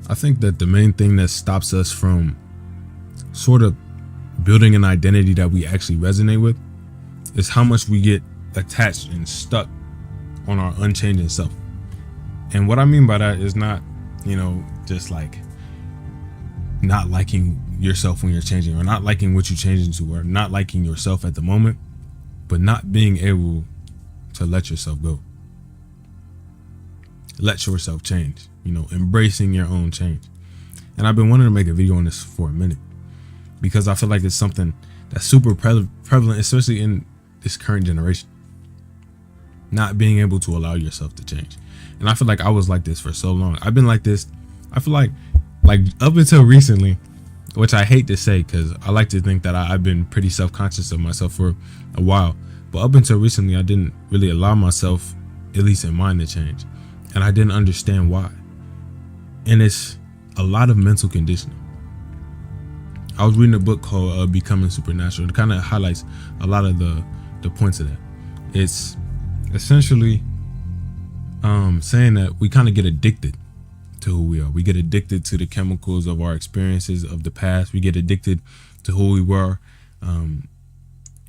I think that the main thing that stops us from sort of building an identity that we actually resonate with is how much we get attached and stuck on our unchanging self. And what I mean by that is not, just like not liking yourself when you're changing, or not liking what you change into, or not liking yourself at the moment, but not being able to let yourself go. Let yourself change, embracing your own change. And I've been wanting to make a video on this for a minute because I feel like it's something that's super prevalent, especially in this current generation. Not being able to allow yourself to change. And I feel like I was like this for so long. I've been like this. I feel like up until recently, which I hate to say because I like to think that I've been pretty self-conscious of myself for a while. But up until recently, I didn't really allow myself, at least in mind, to change. And I didn't understand why. And it's a lot of mental conditioning. I was reading a book called Becoming Supernatural. It kind of highlights a lot of the points of that. It's essentially saying that we kind of get addicted to who we are. We get addicted to the chemicals of our experiences of the past. We get addicted to who we were. And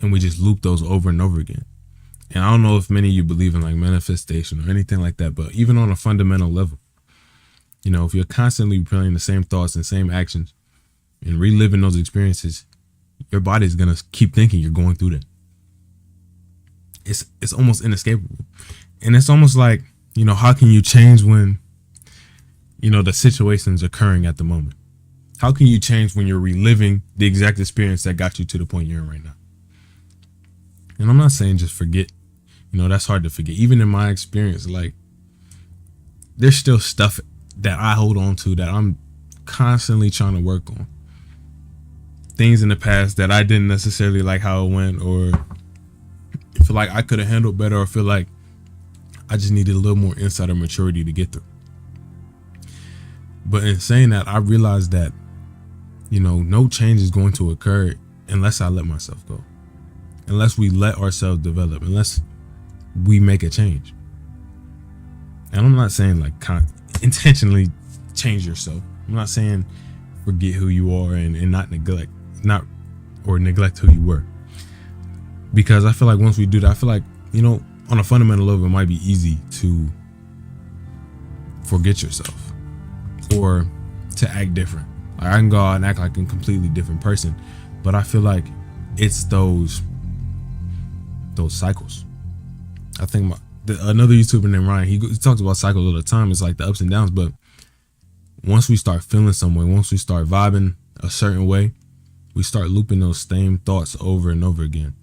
we just loop those over and over again. And I don't know if many of you believe in like manifestation or anything like that, but even on a fundamental level, if you're constantly replaying the same thoughts and same actions and reliving those experiences, your body is going to keep thinking you're going through that. It's almost inescapable. And it's almost like, how can you change when, the situation's occurring at the moment? How can you change when you're reliving the exact experience that got you to the point you're in right now? And I'm not saying just forget, that's hard to forget. Even in my experience, like there's still stuff that I hold on to that I'm constantly trying to work on. Things in the past that I didn't necessarily like how it went, or feel like I could have handled better, or feel like I just needed a little more insight or maturity to get through. But in saying that, I realized that, no change is going to occur unless I let myself go. Unless we let ourselves develop, unless we make a change. And I'm not saying like intentionally change yourself. I'm not saying forget who you are and not neglect who you were. Because I feel like once we do that, I feel like, on a fundamental level, it might be easy to forget yourself or to act different. Like I can go out and act like a completely different person, but I feel like it's those cycles. I think another YouTuber named Ryan, he talks about cycles all the time. It's like the ups and downs, but once we start feeling some way, once we start vibing a certain way, we start looping those same thoughts over and over again.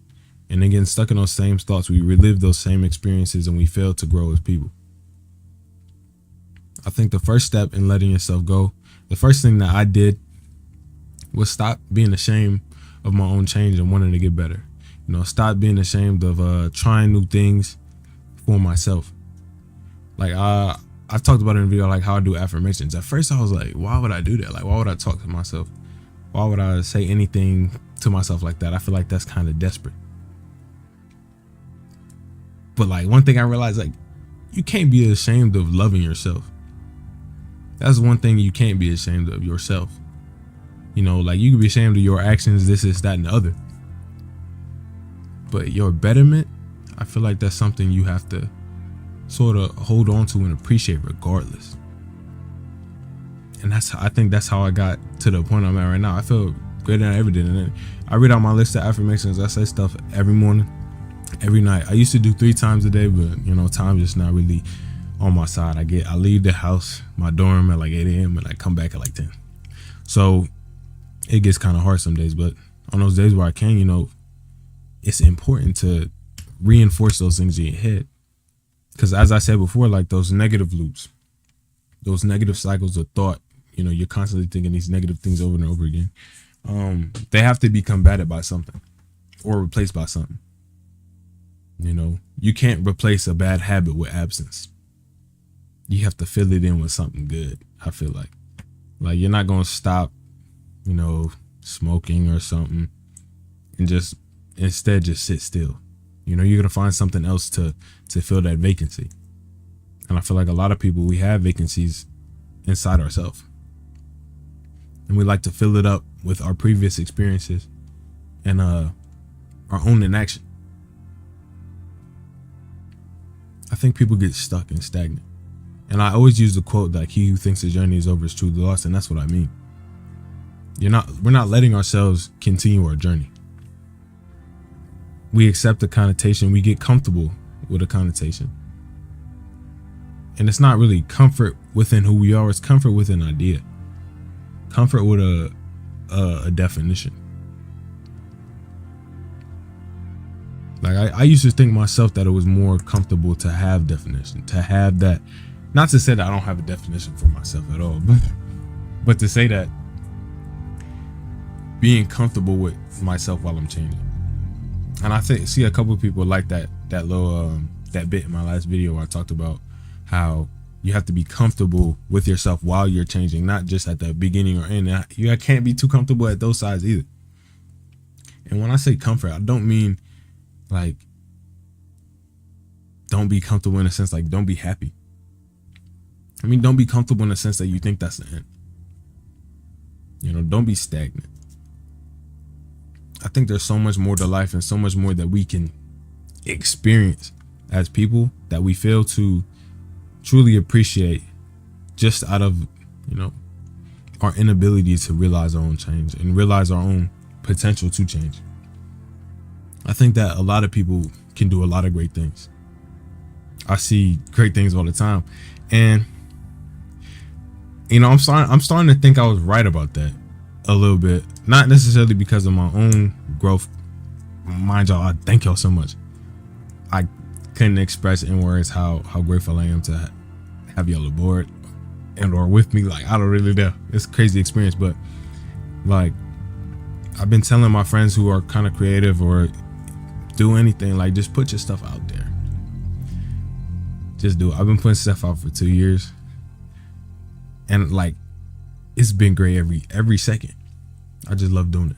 And again, stuck in those same thoughts, we relive those same experiences and we fail to grow as people. I think the first step in letting yourself go, the first thing that I did was stop being ashamed of my own change and wanting to get better. Stop being ashamed of trying new things for myself. Like I've talked about it in a video, like how I do affirmations. At first I was like, why would I do that? Like, why would I talk to myself? Why would I say anything to myself like that? I feel like that's kind of desperate. But like one thing I realized, like you can't be ashamed of loving yourself. That's one thing you can't be ashamed of, yourself. Like you can be ashamed of your actions, this, that, and the other. But your betterment, I feel like that's something you have to sort of hold on to and appreciate regardless. And I think that's how I got to the point I'm at right now. I feel greater than I ever did. And then I read out my list of affirmations. I say stuff every morning, every night. I used to do 3 times a day, but time just not really on my side. I leave the house, my dorm at like 8 a.m. and I come back at like 10. So it gets kind of hard some days, but on those days where I can, it's important to reinforce those things in your head. Because as I said before, like those negative loops, those negative cycles of thought, you're constantly thinking these negative things over and over again. They have to be combated by something or replaced by something. You can't replace a bad habit with absence. You have to fill it in with something good. I feel like you're not going to stop, smoking or something and just instead just sit still. You're going to find something else to fill that vacancy. And I feel like a lot of people, we have vacancies inside ourselves. and we like to fill it up with our previous experiences and our own inaction. I think people get stuck and stagnant. And I always use the quote like, he who thinks the journey is over is truly lost, and that's what I mean. We're not letting ourselves continue our journey. We accept the connotation, we get comfortable with a connotation. And it's not really comfort within who we are, it's comfort with an idea. Comfort with a definition. Like I used to think myself that it was more comfortable to have definition, to have that. Not to say that I don't have a definition for myself at all, but to say that being comfortable with myself while I'm changing. And I see a couple of people like that little that bit in my last video where I talked about how you have to be comfortable with yourself while you're changing, not just at the beginning or end. You can't be too comfortable at those sides either. And when I say comfort, I don't mean like don't be comfortable in a sense like don't be happy. I mean, don't be comfortable in the sense that you think that's the end. Don't be stagnant. I think there's so much more to life and so much more that we can experience as people that we fail to truly appreciate just out of, our inability to realize our own change and realize our own potential to change. I think that a lot of people can do a lot of great things. I see great things all the time. And I'm starting to think I was right about that a little bit. Not necessarily because of my own growth. Mind y'all, I thank y'all so much. I couldn't express in words how grateful I am to have y'all aboard and or with me. Like, I don't really know. It's a crazy experience, but like I've been telling my friends who are kind of creative or do anything, like just put your stuff out there. Just do it. I've been putting stuff out for 2 years. And like, it's been great every second. I just love doing it.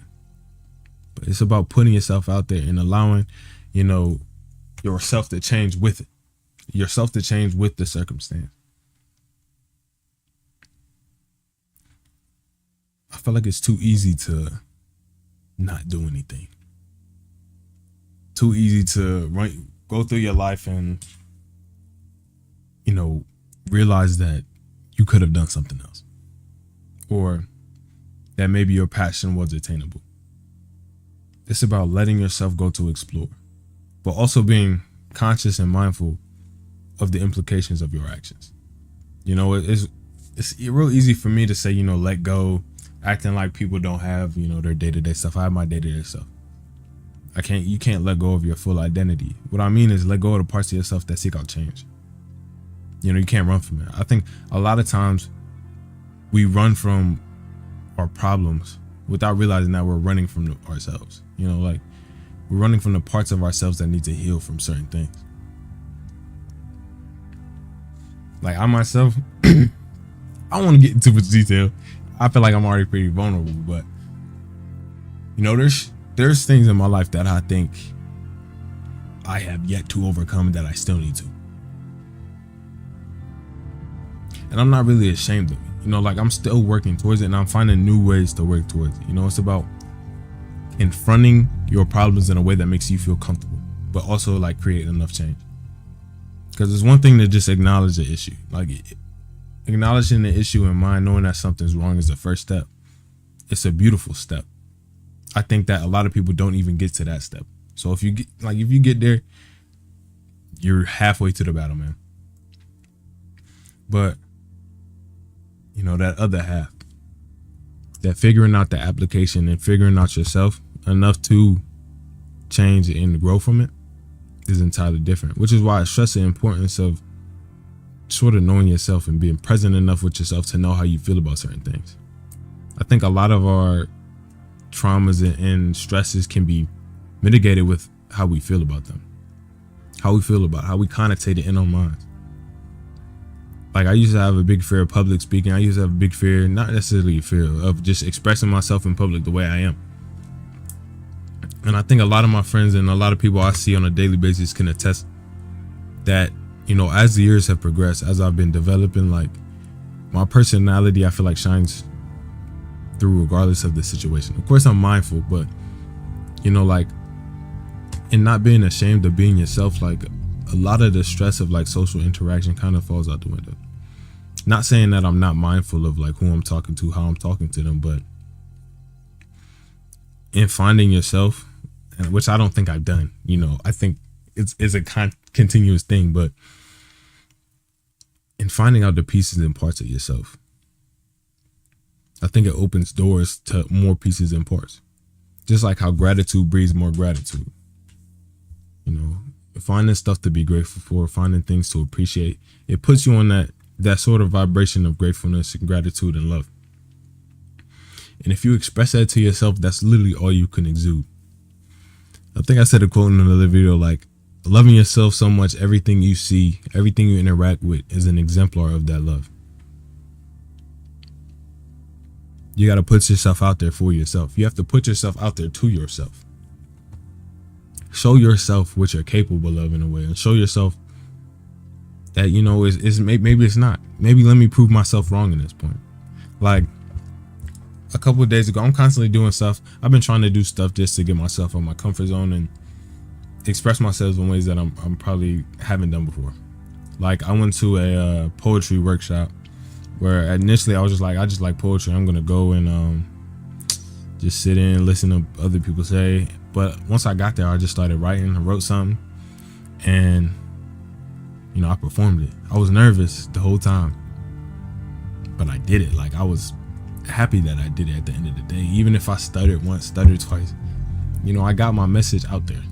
But it's about putting yourself out there and allowing, yourself to change with it. Yourself to change with the circumstance. I feel like it's too easy to not do anything. Too easy to go through your life and, realize that you could have done something else, or that maybe your passion was attainable. It's about letting yourself go to explore, but also being conscious and mindful of the implications of your actions. It's real easy for me to say, let go, acting like people don't have, their day-to-day stuff. I have my day-to-day stuff. You can't let go of your full identity. What I mean is let go of the parts of yourself that seek out change. You can't run from it. I think a lot of times we run from our problems without realizing that we're running from ourselves. Like we're running from the parts of ourselves that need to heal from certain things. Like I myself, I don't want to get into too much detail. I feel like I'm already pretty vulnerable, but there's things in my life that I think I have yet to overcome that I still need to. And I'm not really ashamed of it. Like I'm still working towards it and I'm finding new ways to work towards it. It's about confronting your problems in a way that makes you feel comfortable, but also like create enough change. Because it's one thing to just acknowledge the issue. Like acknowledging the issue in mind, knowing that something's wrong is the first step. It's a beautiful step. I think that a lot of people don't even get to that step. So if you get there, you're halfway to the battle, man. But that other half, that figuring out the application and figuring out yourself enough to change and grow from it is entirely different, which is why I stress the importance of sort of knowing yourself and being present enough with yourself to know how you feel about certain things. I think a lot of our traumas and stresses can be mitigated with how we feel about them, how we connotate it in our minds. Like I used to have a big fear of public speaking. I used to have a big fear, not necessarily a fear of just expressing myself in public the way I am. And I think a lot of my friends and a lot of people I see on a daily basis can attest that, as the years have progressed, as I've been developing, like my personality, I feel like shines through regardless of the situation. Of course, I'm mindful, but like, and not being ashamed of being yourself, like a lot of the stress of like social interaction kind of falls out the window. Not saying that I'm not mindful of like who I'm talking to, how I'm talking to them, but in finding yourself, and which I don't think I've done, I think it's a continuous thing, but in finding out the pieces and parts of yourself, I think it opens doors to more pieces and parts. Just like how gratitude breeds more gratitude. Finding stuff to be grateful for, finding things to appreciate, it puts you on that sort of vibration of gratefulness and gratitude and love. And if you express that to yourself, that's literally all you can exude. I think I said a quote in another video, like, loving yourself so much, everything you see, everything you interact with is an exemplar of that love. You got to put yourself out there for yourself. You have to put yourself out there to yourself. Show yourself what you're capable of in a way, and show yourself that, maybe it's not. Maybe let me prove myself wrong in this point. Like a couple of days ago, I'm constantly doing stuff. I've been trying to do stuff just to get myself out of my comfort zone and express myself in ways that I'm probably haven't done before. Like I went to a poetry workshop where initially I was just like, I just like poetry. I'm gonna go and just sit in and listen to other people say. But once I got there, I just started writing. I wrote something, and I performed it. I was nervous the whole time, but I did it. Like I was happy that I did it at the end of the day. Even if I stuttered once, stuttered twice, I got my message out there.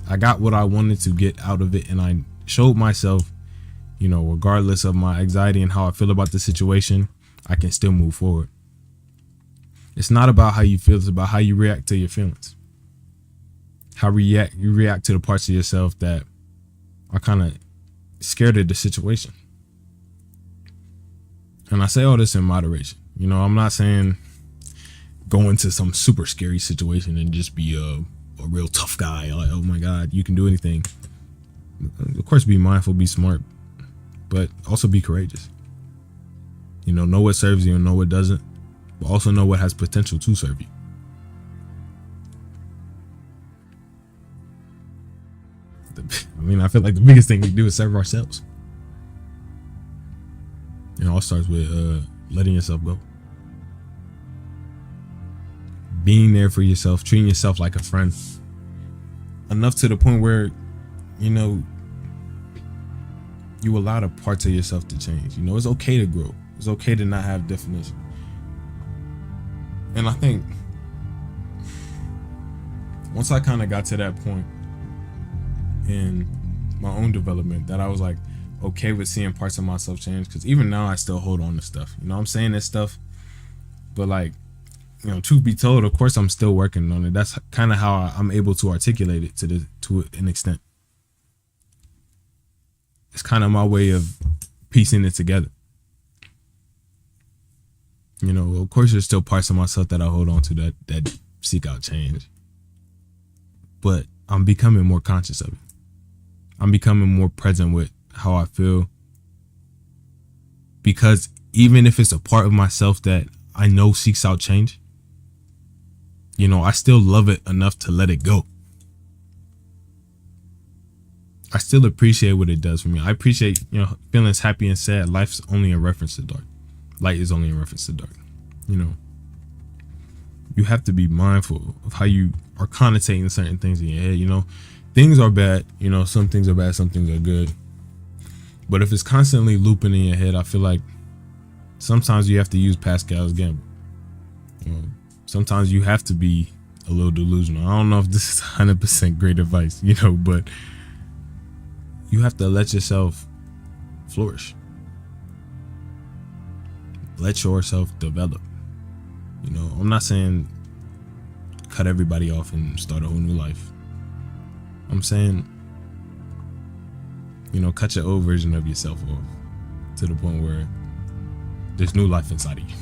I got what I wanted to get out of it, and I showed myself, regardless of my anxiety and how I feel about the situation, I can still move forward. It's not about how you feel, it's about how you react to your feelings. How you react to the parts of yourself that are kind of scared of the situation. And I say all this in moderation. I'm not saying go into some super scary situation and just be a real tough guy. Like, oh my God, you can do anything. Of course, be mindful, be smart, but also be courageous. Know what serves you and know what doesn't, but also know what has potential to serve you. I feel like the biggest thing we do is serve ourselves. It all starts with letting yourself go. Being there for yourself, treating yourself like a friend. Enough to the point where, you allow the parts of yourself to change. It's okay to grow. It's okay to not have definition. And I think once I kind of got to that point in my own development, that I was like okay with seeing parts of myself change, because even now I still hold on to stuff. I'm saying this stuff, but like, truth be told, of course I'm still working on it. That's kind of how I'm able to articulate it to an extent. It's kind of my way of piecing it together. Of course there's still parts of myself that I hold on to that seek out change, but I'm becoming more conscious of it. I'm becoming more present with how I feel, because even if it's a part of myself that I know seeks out change, I still love it enough to let it go. I still appreciate what it does for me. I appreciate, feelings happy and sad. Life's only a reference to dark. Light is only a reference to dark. You have to be mindful of how you are connotating certain things in your head. Things are bad. Some things are bad, some things are good. But if it's constantly looping in your head, I feel like sometimes you have to use Pascal's gamble. Sometimes you have to be a little delusional. I don't know if this is 100% great advice, but you have to let yourself flourish. Let yourself develop. I'm not saying cut everybody off and start a whole new life. I'm saying, cut your old version of yourself off to the point where there's new life inside of you.